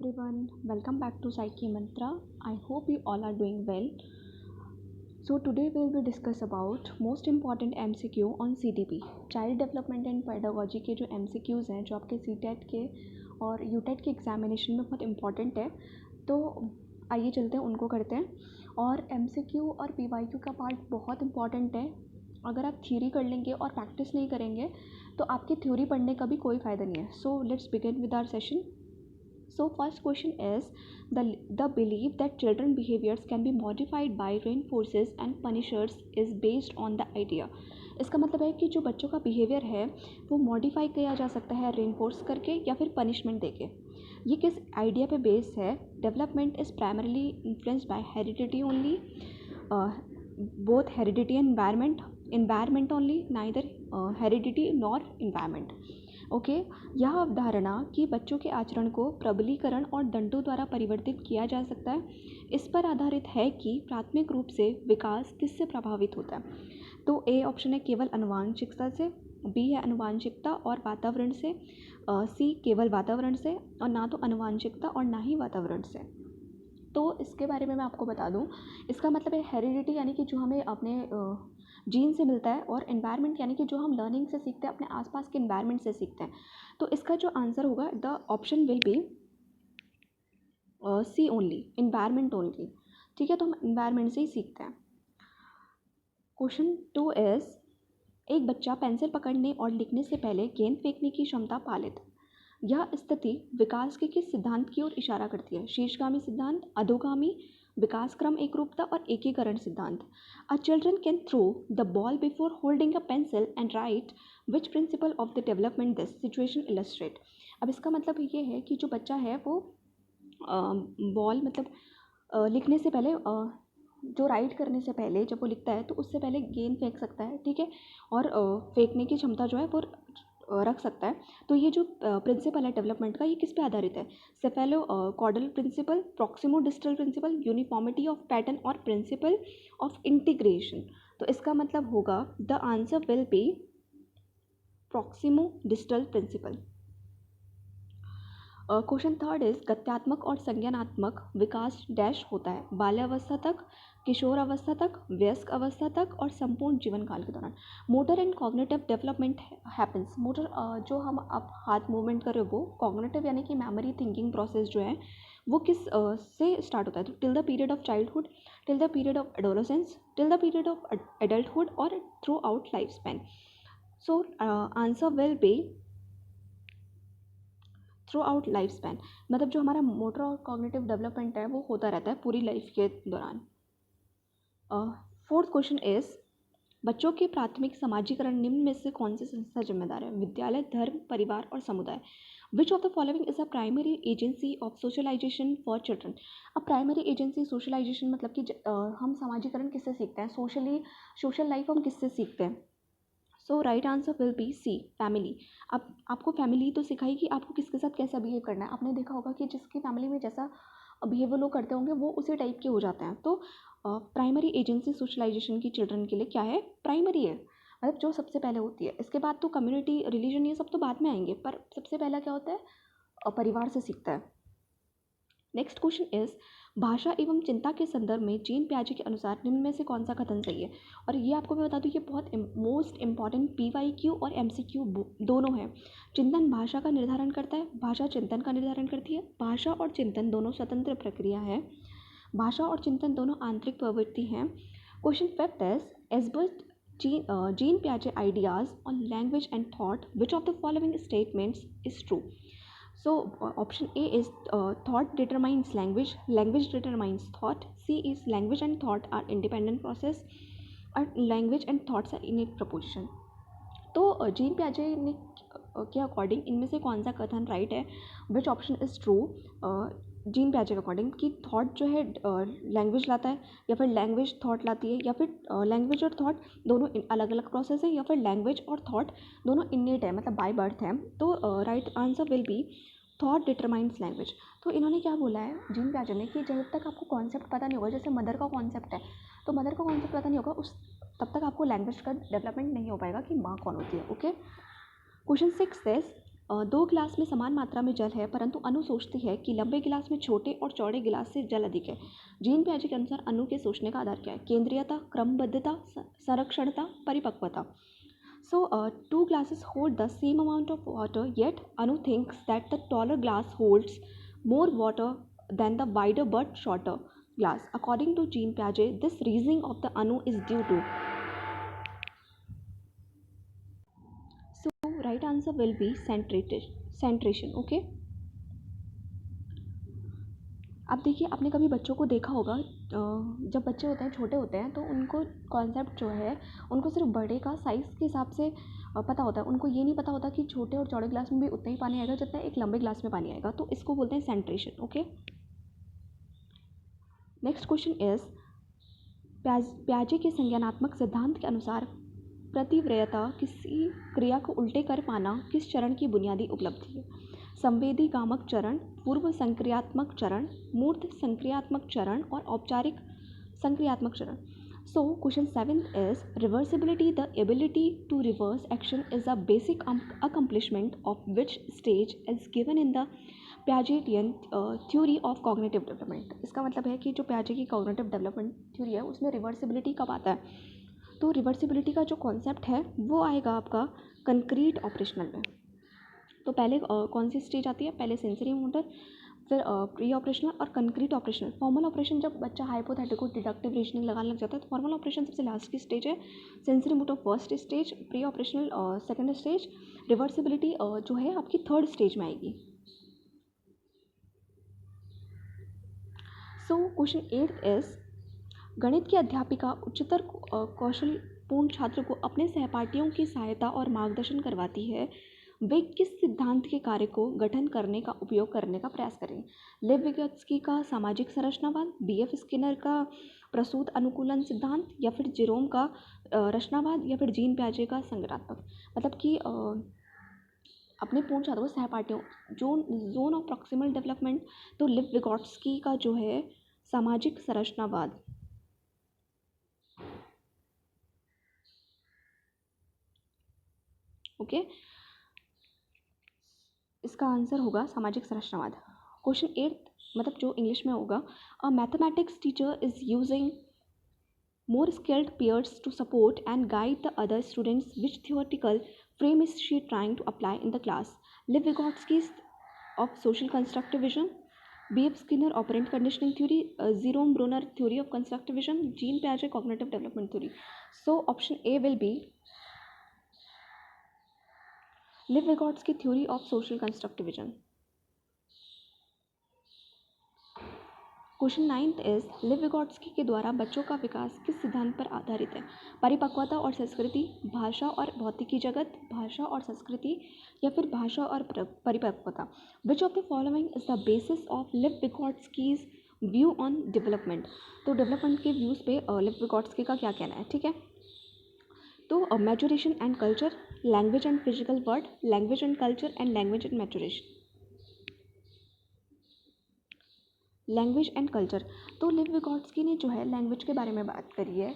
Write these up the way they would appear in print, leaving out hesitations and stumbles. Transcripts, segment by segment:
everyone, welcome back to Psyche Mantra. I hope you all are doing well. So today we will discuss about most important MCQ on CDP, Child Development and Pedagogy के जो MCQs हैं जो आपके CTET के और UTET के examination में बहुत इंपॉर्टेंट है, तो आइए चलते हैं उनको करते हैं। और MCQ और PYQ का पार्ट बहुत इंपॉर्टेंट है। अगर आप थ्योरी कर लेंगे और प्रैक्टिस नहीं करेंगे तो आपकी थ्योरी पढ़ने का भी कोई फ़ायदा नहीं है। So let's begin with our session. So first question is the belief that children behaviors can be modified by reinforcers and punishers is based on the idea। इसका मतलब है कि जो बच्चों का बिहेवियर है वो मॉडिफाई किया जा सकता है रेनफोर्स करके या फिर पनिशमेंट देके। ये किस आइडिया पे बेस है? Development is primarily influenced by heredity only, both heredity and environment only, neither heredity nor environment। Okay यह अवधारणा कि बच्चों के आचरण को प्रबलीकरण और दंडों द्वारा परिवर्तित किया जा सकता है, इस पर आधारित है कि प्राथमिक रूप से विकास किससे प्रभावित होता है। तो ए ऑप्शन है केवल आनुवांशिकता से, बी है आनुवांशिकता और वातावरण से, सी केवल वातावरण से और ना तो आनुवांशिकता और ना ही वातावरण से। तो इसके बारे में मैं आपको बता दूं, इसका मतलब है हेरिडिटी यानी कि जो हमें अपने जीन से मिलता है, और एनवायरनमेंट यानी कि जो हम लर्निंग से सीखते हैं, अपने आसपास के एनवायरनमेंट से सीखते हैं। तो इसका जो आंसर होगा the option will be C only, environment only. ठीक है, तो हम एनवायरनमेंट से ही सीखते हैं। क्वेश्चन 2 इज एक बच्चा पेंसिल पकड़ने और लिखने से पहले गेंद फेंकने की क्षमता पा लेता है। यह स्थिति विकास के किस सिद्धांत की ओर इशारा करती है? शीर्षगामी सिद्धांत, अधोगामी, विकास क्रम एकरूपता और एकीकरण सिद्धांत। A children can throw the ball before holding a pencil and write which principle of the development this situation illustrate. अब इसका मतलब ये है कि जो बच्चा है वो बॉल मतलब लिखने से पहले जो राइट करने से पहले जब वो लिखता है तो उससे पहले गेंद फेंक सकता है। ठीक है, और फेंकने की क्षमता जो है वो रख सकता है। तो ये जो प्रिंसिपल है डेवलपमेंट का, ये किस पे आधारित है? Cephalo caudal principle, proximo distal principle, uniformity of pattern और प्रिंसिपल ऑफ इंटीग्रेशन। तो इसका मतलब होगा the answer will be proximo distal principle. Question 3 is गत्यात्मक और संज्ञानात्मक विकास डैश होता है? बाल्यावस्था तक, किशोर अवस्था तक, वयस्क अवस्था तक और संपूर्ण जीवन काल के दौरान। Motor and cognitive development happens. Motor जो हम अब हाथ मूवमेंट कर रहे हो, वो कॉग्निटिव यानी कि मेमोरी थिंकिंग प्रोसेस जो है वो किस से स्टार्ट होता है? तो till the period of childhood, till the period of adolescence, till the period of adulthood और throughout life span. So answer will be throughout life span. मतलब जो हमारा मोटर और कॉग्निटिव डेवलपमेंट है वो होता रहता है पूरी लाइफ के दौरान। फोर्थ क्वेश्चन इज बच्चों के प्राथमिक समाजीकरण निम्न में से कौन सी संस्था जिम्मेदार है? विद्यालय, धर्म, परिवार और समुदाय। Which of the following is a primary agency of socialization for children. अब प्राइमरी एजेंसी सोशलाइजेशन मतलब कि हम समाजीकरण किससे सीखते हैं? सोशल लाइफ हम किससे सीखते हैं? So right answer will be C, family. अब आपको फैमिली तो सिखाएगी आपको किसके साथ कैसा बिहेव करना है। आपने देखा होगा कि जिसकी फैमिली में जैसा बिहेव वो लोग करते होंगे वो उसी टाइप के हो जाते हैं। तो प्राइमरी एजेंसी सोशलाइजेशन की चिल्ड्रन के लिए क्या है? प्राइमरी है, मतलब जो सबसे पहले होती है। इसके बाद तो कम्युनिटी, रिलीजन, ये सब तो बाद में आएंगे, पर सबसे पहला क्या होता है? परिवार से सीखता है। नेक्स्ट क्वेश्चन इज भाषा एवं चिंता के संदर्भ में जीन प्याजे के अनुसार निम्न में से कौन सा कथन सही है? और ये आपको मैं बता दूं, ये बहुत मोस्ट इंपॉर्टेंट PYQ और MCQ दोनों है। चिंतन भाषा का निर्धारण करता है, भाषा चिंतन का निर्धारण करती है। भाषा और चिंतन दोनों स्वतंत्र प्रक्रिया है। भाषा और चिंतन दोनों आंतरिक प्रवृत्ति हैं। क्वेश्चन 5 इज एल्बर्ट जीन प्याजे ideas on language and thought, which of the following statements is true? So option A is thought determines language, language determines thought. C is language and thought are independent process, and language and thoughts are innate proposition। तो gene प्याजे ने के according इनमें से कौन सा कथन right है? Which option is true? Jean प्याजे के अकॉर्डिंग कि थॉट जो है लैंग्वेज लाता है, या फिर लैंग्वेज थॉट लाती है, या फिर लैंग्वेज और थॉट दोनों अलग अलग प्रोसेस है, या फिर लैंग्वेज और थॉट दोनों इनेट है, मतलब बाय बर्थ है। तो right answer will be thought determines language. तो इन्होंने क्या बोला है जीन प्याजे ने कि जब तक आपको कॉन्सेप्ट पता नहीं होगा, जैसे मदर का कॉन्सेप्ट है, तो मदर का कॉन्सेप्ट पता नहीं होगा उस तब तक आपको लैंग्वेज का डेवलपमेंट नहीं हो पाएगा कि माँ कौन होती है। ओके, क्वेश्चन 6 इज दो गिलास में समान मात्रा में जल है, परंतु अनु सोचती है कि लंबे गिलास में छोटे और चौड़े गिलास से जल अधिक है। जीन पियाजे के अनुसार अनु के सोचने का आधार क्या है? केंद्रीयता, क्रमबद्धता, संरक्षणता, परिपक्वता। So, two glasses hold the same amount of water, yet Anu thinks that the taller glass holds more water than the wider but shorter glass. According to Jean Piaget, this reasoning of the Anu is due to. So, right answer will be centration. Okay. अब देखिए, आपने कभी बच्चों को देखा होगा, जब बच्चे होते हैं, छोटे होते हैं, तो उनको कॉन्सेप्ट जो है उनको सिर्फ बड़े का साइज़ के हिसाब से पता होता है। उनको ये नहीं पता होता कि छोटे और चौड़े गिलास में भी उतना ही पानी आएगा जितना एक लंबे गिलास में पानी आएगा। तो इसको बोलते हैं centration. Okay, next question is, प्याजे के संज्ञानात्मक सिद्धांत के अनुसार प्रतिव्ययता किसी क्रिया को उल्टे कर पाना किस चरण की बुनियादी उपलब्धि है? संवेदी कामक चरण, पूर्व संक्रियात्मक चरण, मूर्त संक्रियात्मक चरण और औपचारिक संक्रियात्मक चरण। So question 7 is, reversibility, the ability to reverse action is a basic accomplishment of which stage is given in the Piagetian theory of cognitive development. इसका मतलब है कि जो प्याजे की कॉग्निटिव डेवलपमेंट थ्योरी है उसमें रिवर्सिबिलिटी कब आता है? तो रिवर्सिबिलिटी का जो कॉन्सेप्ट है वो आएगा आपका कंक्रीट ऑपरेशनल में। तो पहले कौन सी स्टेज आती है? पहले सेंसरी मोटर, फिर प्री ऑपरेशनल और कंक्रीट ऑपरेशनल। फॉर्मल ऑपरेशन जब बच्चा हाइपोथेटिकल डिडक्टिव रीजनिंग लगाने लग जाता है तो फॉर्मल ऑपरेशन सबसे लास्ट की स्टेज है, sensory motor first stage, pre operational second stage, reversibility जो है आपकी थर्ड स्टेज में आएगी। सो क्वेश्चन 8 इज, गणित की अध्यापिका उच्चतर कौशलपूर्ण छात्र को अपने सहपाठियों की सहायता और मार्गदर्शन करवाती है। वे किस सिद्धांत के कार्य को गठन करने का उपयोग करने का प्रयास करें? लेव विगोत्स्की का सामाजिक संरचनावाद, बीएफ स्किनर का प्रसूत अनुकूलन सिद्धांत, या फिर जेरोम का रचनावाद, या फिर जीन पियाजे का संज्ञानात्मक। मतलब कि अपने पूर्ण छात्रों सहपाठियों जोन ऑफ प्रॉक्सिमल डेवलपमेंट, तो लिव विगोत्स्की का जो है सामाजिक संरचनावाद। ओके, इसका आंसर होगा सामाजिक संरचनावाद। क्वेश्चन 8 मतलब जो इंग्लिश में होगा, अ mathematics teacher is using more skilled peers to support and guide the other students. Which theoretical frame is she trying to apply in the class? Liv Vygotsky's of social constructivism, B.F. Skinner operant conditioning theory, Jerome Bruner theory of constructivism, Jean Piaget cognitive development theory. So option A will be Liv Vygotsky theory of social constructivism. Question 9 is, Lev Vygotsky के द्वारा बच्चों का विकास किस सिद्धांत पर आधारित है? परिपक्वता और संस्कृति, भाषा और भौतिकी जगत, भाषा और संस्कृति, या फिर भाषा और परिपक्वता। Which of the following is the basis of Lev Vygotsky's view on development? तो डेवलपमेंट के व्यूज़ पे लिव विगोत्स्की का क्या कहना है? ठीक है, तो maturation and culture, language and physical world, language and culture and language and maturation. Language and culture, तो लिव विगोत्स्की ने जो है लैंग्वेज के बारे में बात करी है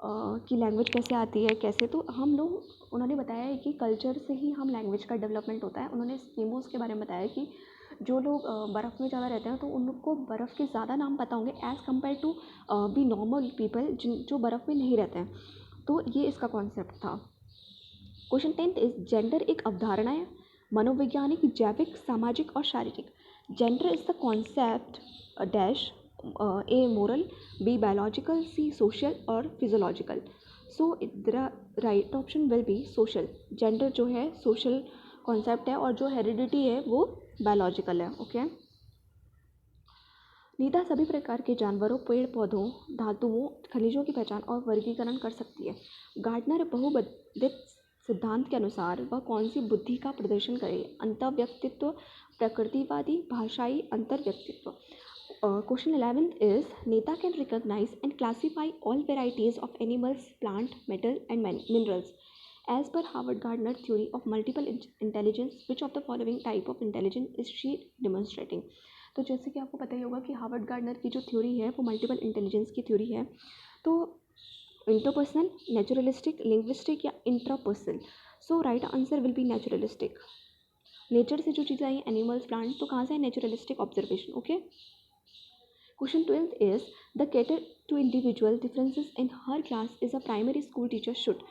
कि लैंग्वेज कैसे आती है, कैसे। तो हम लोग, उन्होंने बताया है कि कल्चर से ही हम लैंग्वेज का डेवलपमेंट होता है। उन्होंने स्कीमोस के बारे में बताया कि जो लोग बर्फ़ में ज़्यादा रहते हैं तो उनको बर्फ़ के ज़्यादा नाम पता होंगे as compare to be normal people जो बर्फ़ में नहीं रहते हैं। तो ये इसका कॉन्सेप्ट था। क्वेश्चन 10 इज, जेंडर एक अवधारणा है, मनोवैज्ञानिक, जैविक, सामाजिक और शारीरिक। Gender is the concept dash, A moral, B biological, C social और physiological. So the right option will be social. Gender जो है सोशल कॉन्सेप्ट है और जो हेरिडिटी है वो बायोलॉजिकल है। ओके, निदा सभी प्रकार के जानवरों, पेड़ पौधों, धातुओं, खनिजों की पहचान और वर्गीकरण कर सकती है। गार्डनर बहुविध सिद्धांत के अनुसार वह कौन सी बुद्धि का प्रदर्शन करे? अंतर्व्यक्तित्व, प्रकृतिवादी, भाषाई, अंतर्व्यक्तित्व। Question 11 is, Neeta can recognize and classify all varieties of animals, plant, metal and minerals as per Harvard Gardner theory of multiple intelligence. Which of the following type of intelligence is she demonstrating? तो जैसे कि आपको पता ही होगा कि Harvard gardener की जो theory है वो मल्टीपल इंटेलिजेंस की थ्योरी है। तो इंटरपर्सनल, नेचुरलिस्टिक, लिंग्विस्टिक या intrapersonal? So right answer will B naturalistic. Nature से जो चीज़ें आई एनिमल्स प्लांट, तो कहाँ से है, naturalistic observation. Okay. Question 12 is the cater to individual differences in her class is a primary school teacher should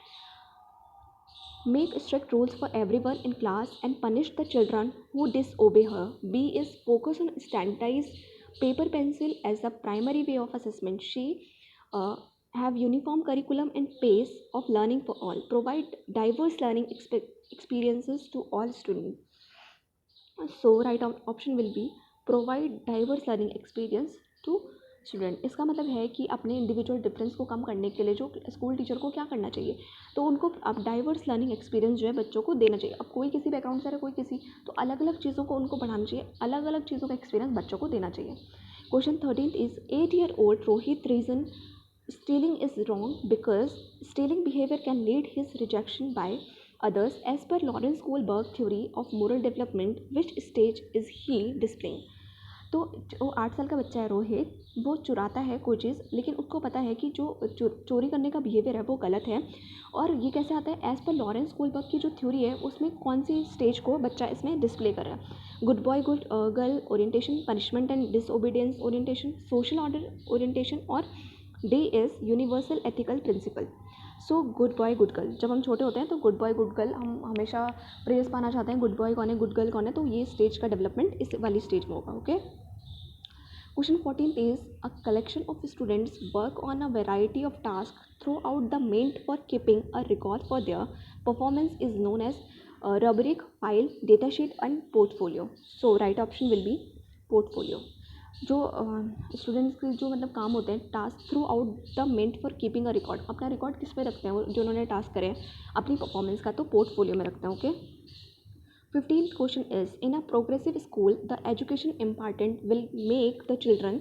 make strict rules for everyone in class and punish the children who disobey her. B is focus on standardized paper pencil as the primary way of assessment. She uh, have uniform curriculum and pace of learning for all. Provide diverse learning experiences to all students. So right option will be provide diverse learning experience to student. इसका मतलब है कि अपने individual difference को कम करने के लिए जो स्कूल टीचर को क्या करना चाहिए, तो उनको अब डाइवर्स लर्निंग एक्सपीरियंस जो है बच्चों को देना चाहिए. अब कोई किसी बैकग्राउंड से है, कोई किसी, तो अलग अलग चीज़ों को उनको बढ़ाना चाहिए, अलग अलग चीज़ों का एक्सपीरियंस बच्चों को देना चाहिए. Question 13 is 8-year-old Rohit reason stealing is wrong because stealing behavior can lead his rejection by others as per Lawrence Kohlberg theory of moral development. Which stage is he displaying? तो जो 8 साल का बच्चा है रोहित, वो चुराता है कोई चीज़, लेकिन उसको पता है कि जो चोरी करने का बिहेवियर है वो गलत है. और ये कैसे आता है, एज़ पर लॉरेंस कोलबर्ग की जो थ्योरी है उसमें कौन सी स्टेज को बच्चा इसमें डिस्प्ले कर रहा है. Good boy good girl orientation, punishment and disobedience orientation, social order orientation, और they is universal ethical principle. So good boy good girl, जब हम छोटे होते हैं तो गुड बॉय गुड गर्ल हम हमेशा प्रेज पाना चाहते हैं, गुड बॉय कौन है गुड गर्ल कौन है, तो ये स्टेज का डेवलपमेंट इस वाली स्टेज में होगा. Okay. Question 14 is a collection of students work on a variety of tasks throughout the meant for keeping a record for their performance is known as rubric, file, data sheet and portfolio. So right option will be portfolio. जो students के जो मतलब काम होते हैं, task through out the meant for keeping a record, अपना record किस पे रखते हैं वो जो उन्होंने टास्क करे हैं, अपनी परफॉर्मेंस का, तो पोर्टफोलियो में रखते हैं. Okay. 15th question is in a progressive school the education imparted will make the children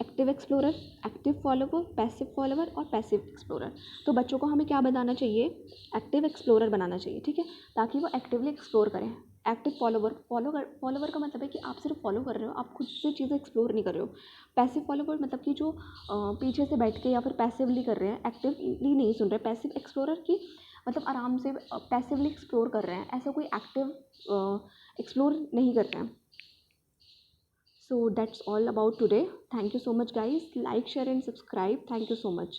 active explorer, active follower, passive follower और पैसिव एक्सप्लोरर. तो बच्चों को हमें क्या बनाना चाहिए, एक्टिव एक्सप्लोरर बनाना चाहिए. ठीक है, ताकि वो एक्टिवली एक्सप्लोर करें. एक्टिव फॉलोवर, फॉलोवर का मतलब है कि आप सिर्फ फॉलो कर रहे हो, आप खुद से चीज़ें एक्सप्लोर नहीं कर रहे हो. पैसिव फॉलोवर मतलब कि जो पीछे से बैठ के या फिर पैसिवली कर रहे हैं, एक्टिवली नहीं सुन रहे. पैसिव एक्सप्लोरर की मतलब आराम से पैसिवली एक्सप्लोर कर रहे हैं, ऐसा कोई एक्टिव एक्सप्लोर नहीं कर रहे हैं. So that's all about today. Thank you so much guys. Like, share and subscribe. Thank you so much.